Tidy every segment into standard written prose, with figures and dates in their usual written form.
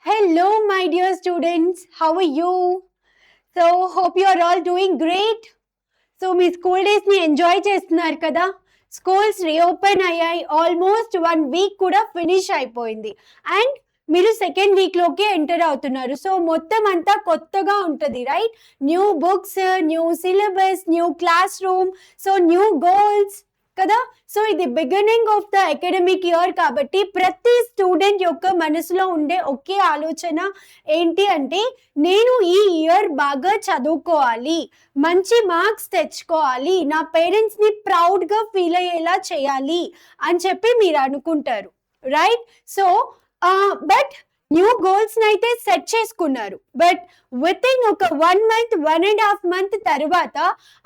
Hello, my dear students. How are you? So, hope you are all doing great. So మీ school డేస్ని enjoy చేస్తున్నారు కదా. Schools reopen అయ్యాయి. Almost 1 week కూడా finish అయిపోయింది. And మీరు సెకండ్ వీక్లోకి ఎంటర్ అవుతున్నారు. సో మొత్తం అంతా కొత్తగా ఉంటుంది, right? New books, new syllabus, new class room, so new goals కదా. సో ఇది beginning of the academic year కాబట్టి ప్రతి స్టూడెంట్ యొక్క మనసులో ఉండే ఒకే ఆలోచన ఏంటి అంటే, నేను ఈ ఇయర్ బాగా చదువుకోవాలి, మంచి మార్క్స్ తెచ్చుకోవాలి, నా పేరెంట్స్ని ప్రౌడ్గా ఫీల్ అయ్యేలా చేయాలి అని చెప్పి మీరు అనుకుంటారు, right? So but new goals అయితే సెట్ చేసుకున్నారు. బట్ విత్ ఇన్ ఒక 1 మంత్ 1.5 మంత్ తర్వాత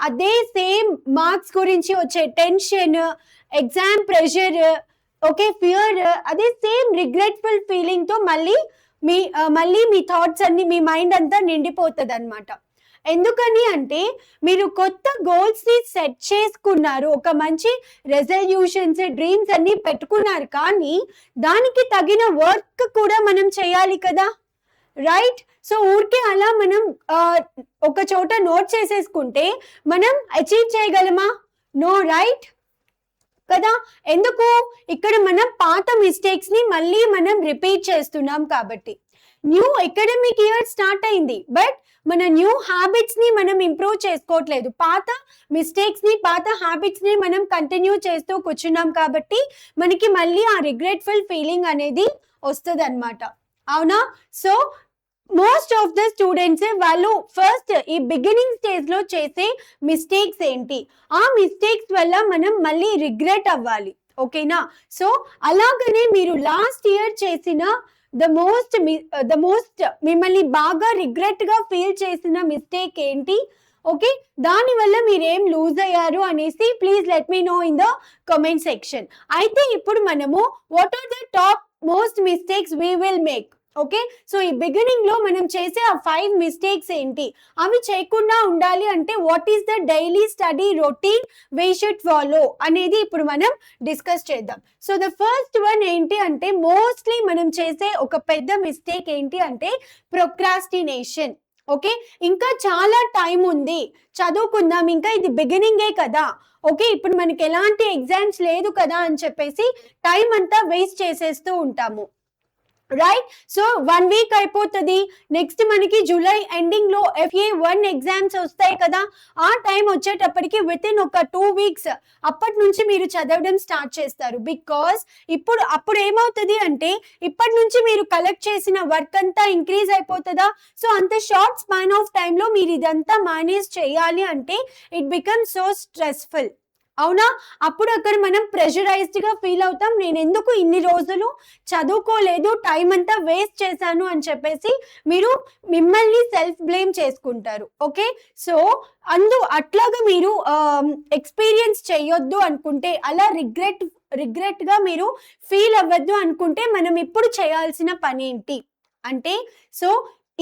అదే సేమ్ మార్క్స్ గురించి వచ్చే tension, exam pressure, okay, fear, అదే సేమ్ రిగ్రెట్ఫుల్ ఫీలింగ్ తో మళ్ళీ మీ థాట్స్ అన్ని, మీ మైండ్ అంతా నిండిపోతుంది అనమాట. ఎందుకని అంటే మీరు కొత్త గోల్స్ ని సెట్ చేసుకున్నారు, ఒక మంచి రెజల్యూషన్స్, డ్రీమ్స్ అన్ని పెట్టుకున్నారు, కానీ దానికి తగిన వర్క్ కూడా మనం చేయాలి కదా, రైట్? సో ఊరికే అలా మనం ఒక చోట నోట్ చేసేసుకుంటే మనం అచీవ్ చేయగలమా? నో, రైట్ కదా. ఎందుకు? ఇక్కడ మనం పాత మిస్టేక్స్ ని మళ్ళీ మనం రిపీట్ చేస్తున్నాం కాబట్టి. న్యూ అకాడమిక్ ఇయర్ స్టార్ట్ అయింది, బట్ మన న్యూ హ్యాబిట్స్ ని మనం ఇంప్రూవ్ చేసుకోవట్లేదు. పాత మిస్టేక్స్ ని, పాత హ్యాబిట్స్ ని మనం కంటిన్యూ చేస్తూ కూర్చున్నాం కాబట్టి మనకి మళ్ళీ ఆ రిగ్రెట్ఫుల్ ఫీలింగ్ అనేది వస్తుంది అనమాట, అవునా? So most of the students వాళ్ళు ఫస్ట్ ఈ బిగినింగ్ స్టేజ్ లో చేసే మిస్టేక్స్ ఏంటి, ఆ మిస్టేక్స్ వల్ల మనం మళ్ళీ రిగ్రెట్ అవ్వాలి, ఓకేనా? సో అలాగనే మీరు లాస్ట్ ఇయర్ చేసిన ద మోస్ట్ మిమ్మల్ని బాగా రిగ్రెట్ గా ఫీల్ చేసిన మిస్టేక్ ఏంటి, ఓకే? దాని వల్ల మీరు ఏం లూజ్ అయ్యారు అనేసి please let me know in the comment section. అయితే ఇప్పుడు మనము what are the top most mistakes we will make, okay? So ఈ బిగినింగ్ లో మనం చేసే ఆ 5 మిస్టేక్స్ ఏంటి, అవి చేయకుండా ఉండాలి అంటే what is the daily study routine we should follow అనేది ఇప్పుడు మనం డిస్కస్ చేద్దాం. సో ద ఫస్ట్ వన్ ఏంటి అంటే, మోస్ట్లీ మనం చేసే ఒక పెద్ద మిస్టేక్ ఏంటి అంటే ప్రొక్రాస్టినేషన్. ఓకే, ఇంకా చాలా టైం ఉంది, చదువుకుందాం, ఇంకా ఇది బిగినింగే కదా, ఓకే, ఇప్పుడు మనకి ఎలాంటి ఎగ్జామ్స్ లేదు కదా అని చెప్పేసి టైం అంతా వేస్ట్ చేసేస్తూ ఉంటాము, రైట్? సో 1 వీక్ అయిపోతుంది, నెక్స్ట్ మనకి జూలై ఎండింగ్ లో FA1 ఎగ్జామ్స్ వస్తాయి కదా. ఆ టైం వచ్చేటప్పటికి విత్ ఇన్ ఒక 2 వీక్స్ అప్పటి నుంచి మీరు చదవడం స్టార్ట్ చేస్తారు. బికాస్ అప్పుడు ఏమవుతుంది అంటే, ఇప్పటి నుంచి మీరు కలెక్ట్ చేసిన వర్క్ అంతా ఇంక్రీజ్ అయిపోతుందా. సో అంత షార్ట్ స్పాన్ ఆఫ్ టైంలో మీరు ఇదంతా మేనేజ్ చేయాలి అంటే ఇట్ బికమ్ సో స్ట్రెస్ఫుల్, అవునా? అప్పుడు అక్కడ మనం ప్రెషరైజ్డ్ గా ఫీల్ అవుతాం, నేను ఎందుకు ఇన్ని రోజులు చదువుకోలేదు, టైం అంతా వేస్ట్ చేశాను అని చెప్పేసి మీరు మిమ్మల్ని సెల్ఫ్ బ్లేమ్ చేసుకుంటారు, ఓకే? సో అట్లాగా మీరు ఎక్స్పీరియన్స్ చేయొద్దు అనుకుంటే, అలా రిగ్రెట్ గా మీరు ఫీల్ అవ్వద్దు అనుకుంటే, మనం ఇప్పుడు చేయాల్సిన పని ఏంటి అంటే, సో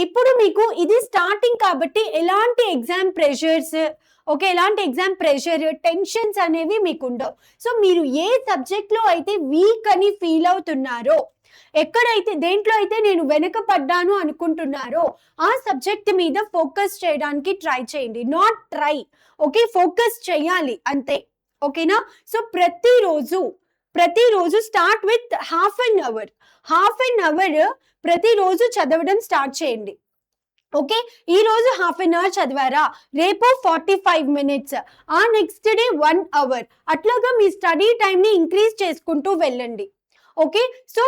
ఇప్పుడు మీకు ఇది స్టార్టింగ్ కాబట్టి ఎలాంటి ఎగ్జామ్ ప్రెషర్స్, ఓకే, ఎలాంటి ఎగ్జామ్ ప్రెషర్, టెన్షన్స్ అనేవి మీకు ఉండవు. సో మీరు ఏ సబ్జెక్ట్ లో అయితే వీక్ అని ఫీల్ అవుతున్నారో, దేంట్లో అయితే నేను వెనకపడ్డాను అనుకుంటున్నారో, ఆ సబ్జెక్ట్ మీద ఫోకస్ చేయడానికి ట్రై చేయండి. నాట్ ట్రై, ఓకే, ఫోకస్ చేయాలి అంతే, ఓకేనా? సో ప్రతిరోజు start with half an hour ప్రతిరోజు చదవడం స్టార్ట్ చేయండి, ఓకే? ఈ రోజు హాఫ్ అన్ అవర్ చదివారా, రేపు 45 మినిట్స్, ఆ నెక్స్ట్ డే 1 అవర్, అట్లాగా మీ స్టడీ టైంని ఇంక్రీజ్ చేసుకుంటూ వెళ్ళండి, ఓకే? సో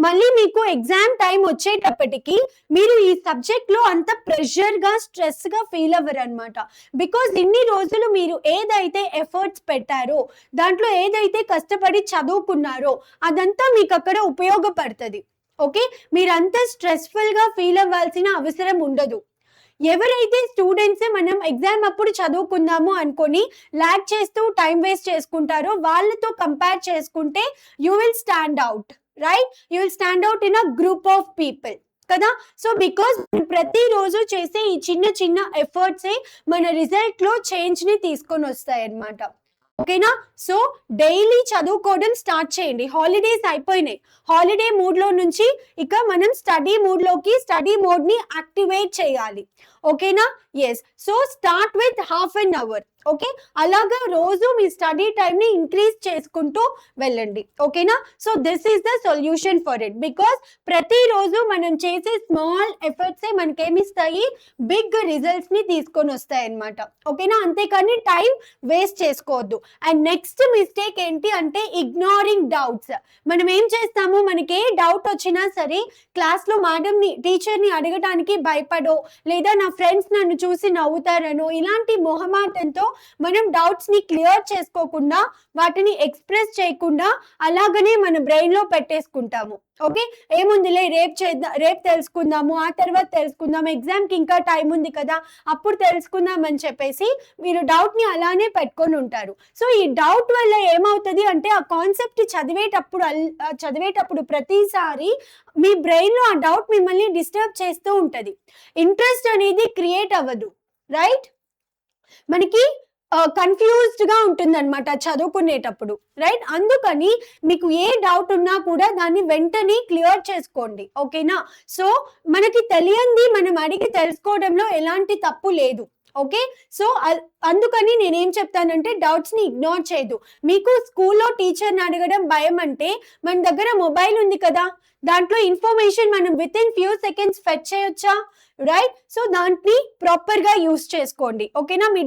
మళ్ళీ మీకు ఎగ్జామ్ టైం వచ్చేటప్పటికి మీరు ఈ సబ్జెక్ట్ లో అంత ప్రెషర్ గా, స్ట్రెస్ గా ఫీల్ అవ్వరు అనమాట. బికాజ్ ఇన్ని రోజులు మీరు ఏదైతే ఎఫర్ట్స్ పెట్టారో, దాంట్లో ఏదైతే కష్టపడి చదువుకున్నారో అదంతా మీకు అక్కడ ఉపయోగపడుతుంది, ఓకే? మీరంతా స్ట్రెస్ఫుల్ గా ఫీల్ అవ్వాల్సిన అవసరం ఉండదు. ఎవరైతే స్టూడెంట్స్ మనం ఎగ్జామ్ అప్పుడు చదువుకుందాము అనుకొని ల్యాగ్ చేస్తూ టైం వేస్ట్ చేసుకుంటారో, వాళ్ళతో కంపేర్ చేసుకుంటే you will stand out, right? You will stand out in a group of people కదా. సో బికాస్ ప్రతిరోజు చేసే ఈ చిన్న చిన్న ఎఫర్ట్సే మన రిజల్ట్ లో చేంజ్ ని తీసుకొని వస్తాయి అన్నమాట. ఓకేనా? సో డైలీ చదువుకోవడం స్టార్ట్ చేయండి. హాలిడేస్ అయిపోయినాయి. హాలిడే మూడ్ లో నుంచి ఇక మనం స్టడీ మూడ్ లోకి, స్టడీ మోడ్ ని యాక్టివేట్ చేయాలి. ఓకేనా? Yes. So start with half an hour. Okay, అలాగా రోజు మీ స్టడీ టైం ని ఇంక్రీజ్ చేసుకుంటూ వెళ్ళండి. ఓకేనా? So this is the solution for it. Because ప్రతిరోజు మనం చేసే స్మాల్ ఎఫర్ట్సే మనకేమిస్తాయి, బిగ్ రిజల్ట్స్ ని తీసుకొని వస్తాయి అన్నమాట. ఓకేనా? అంతేకాని టైం వేస్ట్ చేసుకోవద్దు. అండ్ నెక్స్ట్ మిస్టేక్ ఏంటి అంటే ఇగ్నోరింగ్ డౌట్స్. మనం ఏం చేస్తాము, మనకి ఏ డౌట్ వచ్చినా సరే క్లాస్ లో మేడం ని, టీచర్ ని అడగడానికి భయపడో, లేదా నా ఫ్రెండ్స్ నన్ను చూసి నవ్వుతారనో, ఇలాంటి మొహమాటంతో మనం డౌట్స్ ని క్లియర్ చేసుకోకుండా, వాటిని ఎక్స్ప్రెస్ చేయకుండా అలాగనే మన బ్రెయిన్ లో పెట్టేసుకుంటాము. ఓకే, ఏముందిలే రేపు తెలుసుకుందాము, ఆ తర్వాత తెలుసుకుందాం, ఎగ్జామ్ కి ఇంకా టైం ఉంది కదా అప్పుడు తెలుసుకుందాం అని చెప్పేసి మీరు డౌట్ ని అలానే పెట్టుకొని ఉంటారు. సో ఈ డౌట్ వల్ల ఏమవుతుంది అంటే ఆ కాన్సెప్ట్ చదివేటప్పుడు ప్రతిసారి మీ బ్రెయిన్ లో ఆ డౌట్ మిమ్మల్ని డిస్టర్బ్ చేస్తూ ఉంటది. ఇంట్రెస్ట్ అనేది క్రియేట్ అవ్వదు. రైట్? మనకి కన్ఫ్యూజ్డ్ గా ఉంటుంది అనమాట చదువుకునేటప్పుడు. రైట్? అందుకని మీకు ఏ డౌట్ ఉన్నా కూడా దాన్ని వెంటనే క్లియర్ చేసుకోండి. ఓకేనా? సో మనకి తెలియంది మనం అడిగి తెలుసుకోవడంలో ఎలాంటి తప్పు లేదు. ఓకే, సో అందుకని నేనేం చెప్తానంటే డౌట్స్ ని ఇగ్నోర్ చేయదు. మీకు స్కూల్లో టీచర్ని అడగడం భయం అంటే మన దగ్గర మొబైల్ ఉంది కదా, దాంట్లో ఇన్ఫర్మేషన్ మనం with in few seconds fetch చేయొచ్చా? రైట్? సో దాన్ని ప్రాపర్ గా యూస్ చేసుకోండి. ఓకేనా? మీ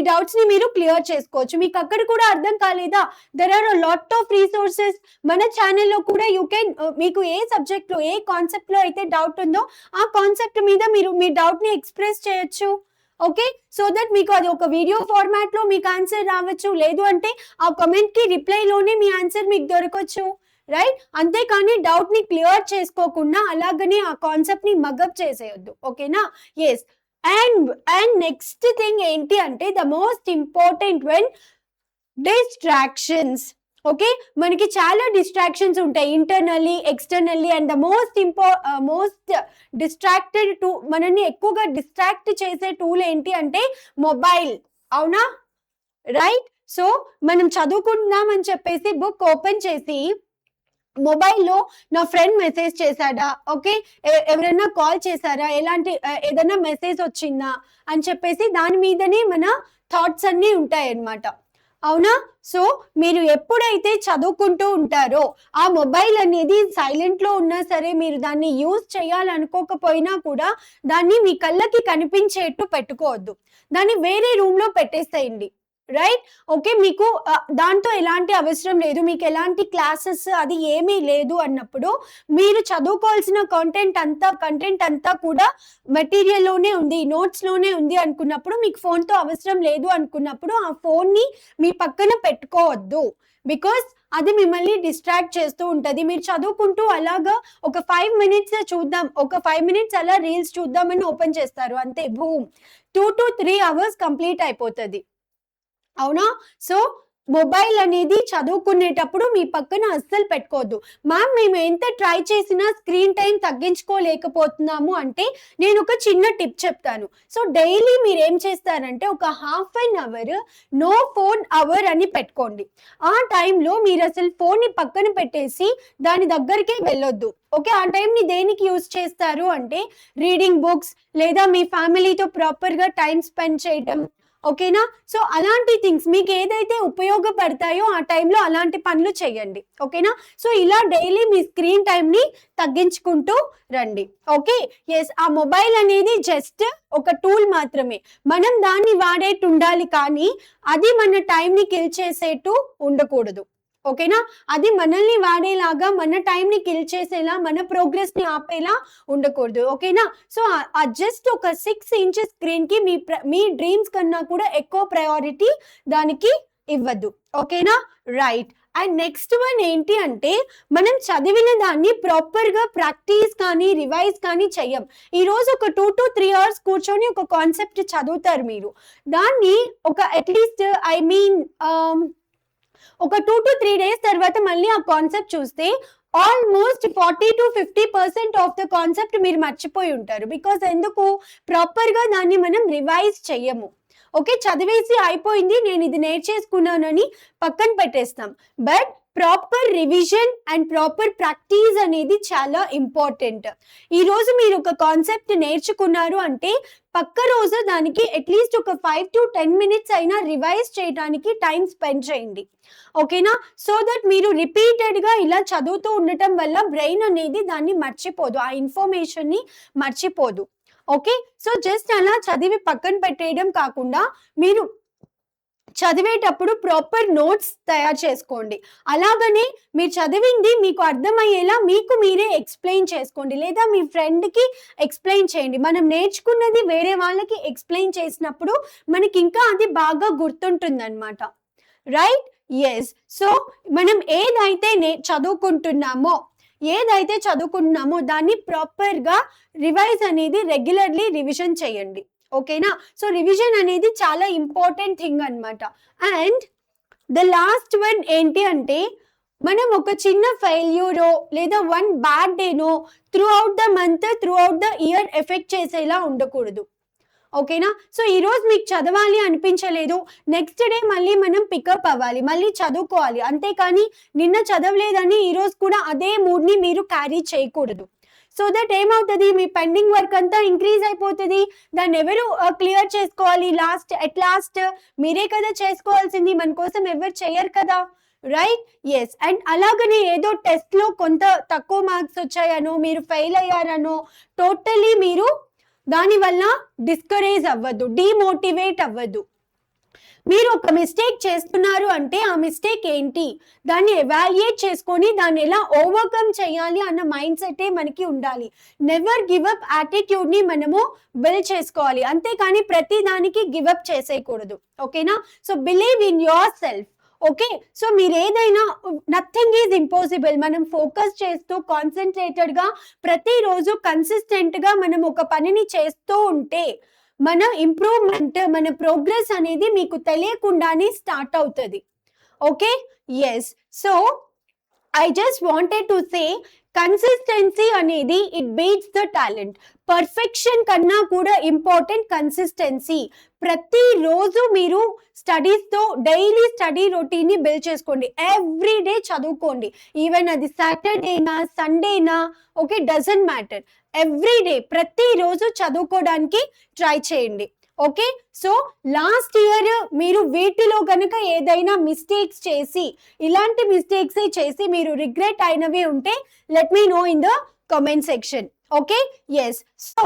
డౌట్స్ ని మీరు క్లియర్ చేసుకోవచ్చు. మీకు అక్కడ కూడా అర్థం కాలేదా, there are lot of resources మన ఛానల్లో కూడా. యూ కెన్, మీకు ఏ సబ్జెక్ట్ లో, ఏ కాన్సెప్ట్ లో అయితే డౌట్ ఉందో ఆ కాన్సెప్ట్ మీద మీరు మీ డౌట్ ని ఎక్స్ప్రెస్ చేయొచ్చు. ఓకే, సో దట్ మీకు అది ఒక వీడియో ఫార్మాట్ లో మీకు ఆన్సర్ రావచ్చు, లేదు అంటే ఆ కమెంట్ కి రిప్లై లోనే మీ ఆన్సర్ మీకు దొరకచ్చు. రైట్? అంతేకాని డౌట్ ని క్లియర్ చేసుకోకుండా అలాగనే ఆ కాన్సెప్ట్ ని మగప్ చేసేయొద్దు. ఓకేనా? ఎస్. అండ్ నెక్స్ట్ థింగ్ ఏంటి అంటే the most important one, distractions. Okay, మనకి చాలా డిస్ట్రాక్షన్స్ ఉంటాయి, internally, externally. And the most distracted మనల్ని ఎక్కువగా డిస్ట్రాక్ట్ చేసే టూల్ ఏంటి అంటే మొబైల్. అవునా? రైట్? సో మనం చదువుకుంటున్నాం అని చెప్పేసి బుక్ ఓపెన్ చేసి మొబైల్లో నా ఫ్రెండ్ మెసేజ్ చేశాడా, ఓకే, ఎవరైనా కాల్ చేశారా, ఏదైనా మెసేజ్ వచ్చిందా అని చెప్పేసి దాని మీదనే మన థాట్స్ అన్నీ ఉంటాయి అన్నమాట. అవునా? సో మీరు ఎప్పుడైతే చదువుకుంటూ ఉంటారో ఆ మొబైల్ అనేది సైలెంట్ లో ఉన్నా సరే, మీరు దాన్ని యూజ్ చేయాలనుకోకపోయినా కూడా దాన్ని మీ కళ్ళకి కనిపించేట్టు పెట్టుకోవద్దు, దాన్ని వేరే రూమ్ లో పెట్టేసేయండి. రైట్? ఓకే, మీకు దాంతో ఎలాంటి అవసరం లేదు, మీకు ఎలాంటి క్లాసెస్ అది ఏమీ లేదు అన్నప్పుడు, మీరు చదువుకోవాల్సిన కంటెంట్ అంతా కూడా మెటీరియల్ లోనే ఉంది, నోట్స్ లోనే ఉంది అనుకున్నప్పుడు, మీకు ఫోన్ తో అవసరం లేదు అనుకున్నప్పుడు ఆ ఫోన్ ని మీ పక్కన పెట్టుకోవద్దు. బికాస్ అది మిమ్మల్ని డిస్ట్రాక్ట్ చేస్తూ ఉంటది. మీరు చదువుకుంటూ అలాగా ఒక 5 minutes చూద్దాం, ఒక 5 minutes అలా రీల్స్ చూద్దామని ఓపెన్ చేస్తారు, అంతే, భూమ్, 2 to 3 hours కంప్లీట్ అయిపోతుంది. అవునా? సో మొబైల్ అనేది చదువుకునేటప్పుడు మీ పక్కన అస్సలు పెట్టుకోవద్దు. మ్యామ్, మేము ఎంత ట్రై చేసినా స్క్రీన్ టైం తగ్గించుకోలేకపోతున్నాము అంటే నేను ఒక చిన్న టిప్ చెప్తాను. సో డైలీ మీరు ఏం చేస్తారంటే ఒక half an hour no phone hour అని పెట్టుకోండి. ఆ టైంలో మీరు అసలు ఫోన్ని పక్కన పెట్టేసి దాని దగ్గరికి వెళ్ళొద్దు. ఓకే, ఆ టైంని దేనికి యూజ్ చేస్తారు అంటే రీడింగ్ బుక్స్, లేదా మీ ఫ్యామిలీతో ప్రాపర్గా టైం స్పెండ్ చేయడం. ఓకేనా? సో అలాంటి థింగ్స్ మీకు ఏదైతే ఉపయోగపడతాయో ఆ టైంలో అలాంటి పనులు చేయండి. ఓకేనా? సో ఇలా డైలీ మీ స్క్రీన్ టైం ని తగ్గించుకుంటూ రండి. Okay, yes. ఆ మొబైల్ అనేది జస్ట్ ఒక టూల్ మాత్రమే, మనం దాన్ని వాడేట్టు ఉండాలి, కానీ అది మన టైం ని కిల్ చేసేట్టు ఉండకూడదు. ఓకేనా? అది మనల్ని వాడేలాగా, మన టైం ని కిల్ చేసేలా, మన ప్రోగ్రెస్ ని ఆపేలా ఉండకూడదు. ఓకేనా? సో ఆ జస్ట్ ఒక 6 inches స్క్రీన్ కి మీ డ్రీమ్స్ కన్నా కూడా ఎక్కువ ప్రయారిటీ దానికి ఇవ్వద్దు. ఓకేనా? రైట్. అండ్ నెక్స్ట్ వన్ ఏంటి అంటే మనం చదివిన దాన్ని ప్రాపర్ గా ప్రాక్టీస్ కానీ రివైజ్ కానీ చెయ్యం. ఈ రోజు ఒక 2 to 3 hours కూర్చొని ఒక కాన్సెప్ట్ చదువుతారు, మీరు దాన్ని ఒక అట్లీస్ట్ ఒక 2 to 3 days తర్వాత మళ్ళీ ఆ కాన్సెప్ట్ చూస్తే almost 40 to 50% of the concept మీరు మర్చిపోయి ఉంటారు. బికాస్ ఎందుకు, ప్రాపర్ గా దాన్ని మనం రివైజ్ చెయ్యము. ఓకే, చదివేసి అయిపోయింది, నేను ఇది నేర్చేసుకున్నానని పక్కన పెట్టేస్తాం. But proper revision and proper practice అనేది చాలా ఇంపార్టెంట్. ఈ రోజు మీరు ఒక కాన్సెప్ట్ నేర్చుకున్నారు అంటే పక్క రోజు దానికి అట్లీస్ట్ ఒక 5 to 10 minutes అయినా రివైజ్ చేయడానికి టైం స్పెండ్ చేయండి. ఓకేనా? సో దట్ మీరు రిపీటెడ్ గా ఇలా చదువుతూ ఉండటం వల్ల బ్రెయిన్ అనేది దాన్ని మర్చిపోదు, ఆ ఇన్ఫర్మేషన్ ని మర్చిపోదు. ఓకే, సో జస్ట్ అలా చదివి పక్కన పెట్టేయడం కాకుండా మీరు చదివేటప్పుడు ప్రాపర్ నోట్స్ తయారు చేసుకోండి. అలాగనే మీరు చదివింది మీకు అర్థమయ్యేలా మీకు మీరే ఎక్స్ప్లెయిన్ చేసుకోండి, లేదా మీ ఫ్రెండ్కి ఎక్స్ప్లెయిన్ చేయండి. మనం నేర్చుకున్నది వేరే వాళ్ళకి ఎక్స్ప్లెయిన్ చేసినప్పుడు మనకి ఇంకా అది బాగా గుర్తుంటుందన్నమాట. రైట్? ఎస్. సో మనం ఏదైతే చదువుకుంటున్నామో దాన్ని ప్రాపర్గా రివైజ్ అనేది రెగ్యులర్లీ రివిజన్ చేయండి. ఓకేనా? సో రివిజన్ అనేది చాలా ఇంపార్టెంట్ థింగ్ అన్నమాట. అండ్ ద లాస్ట్ వన్ ఏంటి అంటే, మనం ఒక చిన్న ఫెయిల్యూరో లేదా వన్ బ్యాడ్ డేనో throughout the month, throughout the year effect చేసేలా ఉండకూడదు. ఓకేనా? సో ఈ రోజు మీకు చదవాలి అనిపించలేదు, నెక్స్ట్ డే మళ్ళీ మనం పికప్ అవ్వాలి, మళ్ళీ చదువుకోవాలి. అంతేకాని నిన్న చదవలేదని ఈ రోజు కూడా అదే మూడ్ ని మీరు క్యారీ చేయకూడదు. సో దట్ ఏమవుతుంది, మీ పెండింగ్ వర్క్ అంతా ఇంక్రీజ్ అయిపోతుంది. దాన్ని ఎవరు క్లియర్ చేసుకోవాలి? అట్ లాస్ట్ మీరే కదా చేసుకోవాల్సింది, మన కోసం ఎవరు చేయరు కదా. రైట్? ఎస్. అండ్ అలాగనే ఏదో టెస్ట్ లో కొంత తక్కువ మార్క్స్ వచ్చాయనో, మీరు ఫెయిల్ అయ్యారనో టోటలీ మీరు దాని వల్ల డిస్కరేజ్ అవ్వద్దు, డిమోటివేట్ అవ్వద్దు. మీరు ఒక మిస్టేక్ చేస్తున్నారు అంటే ఆ మిస్టేక్ ఏంటి, దాన్ని ఎవాల్యుయేట్ చేసుకొని దాన్ని ఎలా ఓవర్కమ్ చేయాలి అన్న మైండ్ సెటే మనకి ఉండాలి. నెవర్ గివ్ అప్ యాటిట్యూడ్ ని మనము బిల్డ్ చేసుకోవాలి, అంతేకాని ప్రతి దానికి గివ్ అప్ చేసేయకూడదు. ఓకేనా? So believe in yourself. Okay, so మీరు ఏదైనా, నథింగ్ ఈజ్ ఇంపాసిబుల్. మనం ఫోకస్ చేస్తూ కాన్సన్ట్రేటెడ్ గా ప్రతిరోజు కన్సిస్టెంట్ గా మనం ఒక పనిని చేస్తూ ఉంటే మన ఇంప్రూవ్మెంట్, మన ప్రోగ్రెస్ అనేది మీకు తెలియకుండానే స్టార్ట్ అవుతుంది. Okay? Yes. So I just wanted to say, consistency అనేది it beats the talent. Perfection కన్నా కూడా ఇంపార్టెంట్ కన్సిస్టెన్సీ. ప్రతిరోజు మీరు స్టడీస్తో డైలీ స్టడీ రొటీన్ ని బిల్డ్ చేసుకోండి. ఎవ్రీ డే చదువుకోండి, ఈవెన్ అది సాటర్డేనా సండేనా, okay, doesn't matter. Every day ప్రతిరోజు చదువుకోవడానికి ట్రై చేయండి. ఓకే, సో లాస్ట్ ఇయర్ మీరు వీటిలో కనుక ఏదైనా మిస్టేక్స్ చేసి, ఇలాంటి మిస్టేక్స్ చేసి మీరు రిగ్రెట్ అయినవి ఉంటే let me know in the comment section. Okay? Yes. So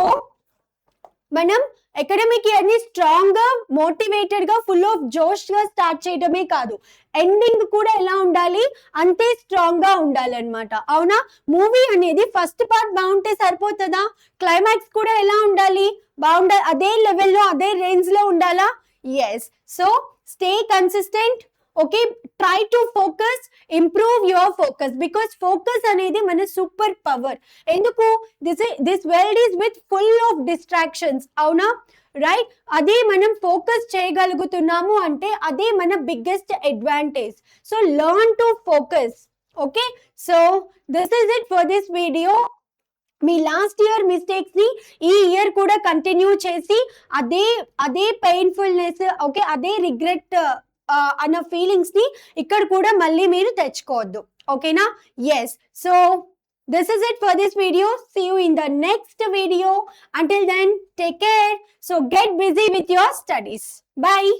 మనం అకాడమిక్ ఇయర్ ని స్ట్రాంగ్ గా, మోటివేటెడ్ గా, ఫుల్ ఆఫ్ జోష్ గా స్టార్ట్ చేయడమే కాదు, ఎండింగ్ కూడా ఎలా ఉండాలి, అంతే స్ట్రాంగ్ గా ఉండాలన్నమాట. అవునా? మూవీ అనేది ఫస్ట్ పార్ట్ బాగుంటే సరిపోతుందా? క్లైమాక్స్ కూడా ఎలా ఉండాలి, బాగుండాలి, అదే లెవెల్లో అదే రేంజ్ లో ఉండాలా? Yes. So stay consistent. Okay, try to focus, improve your focus, because focus అనేది మన సూపర్ పవర్. ఎందుకు? This world is with full of distractions. అవునా? రైట్? అదే మనం ఫోకస్ చేయగలుగుతున్నాము అంటే అదే మన biggest advantage. So learn to focus. Okay, so this is it for this video. మీ లాస్ట్ ఇయర్ మిస్టేక్స్ ని ఈ ఇయర్ కూడా కంటిన్యూ చేసి అదే పెయిన్ఫుల్నెస్, ఓకే, అదే రిగ్రెట్ అన్న ఫీలింగ్స్ ని ఇక్కడ కూడా మళ్ళీ మీరు తెచ్చుకోవద్దు. ఓకేనా? Yes. So this is it for this video. See you in the next video. Until then, take care. So get busy with your studies. Bye.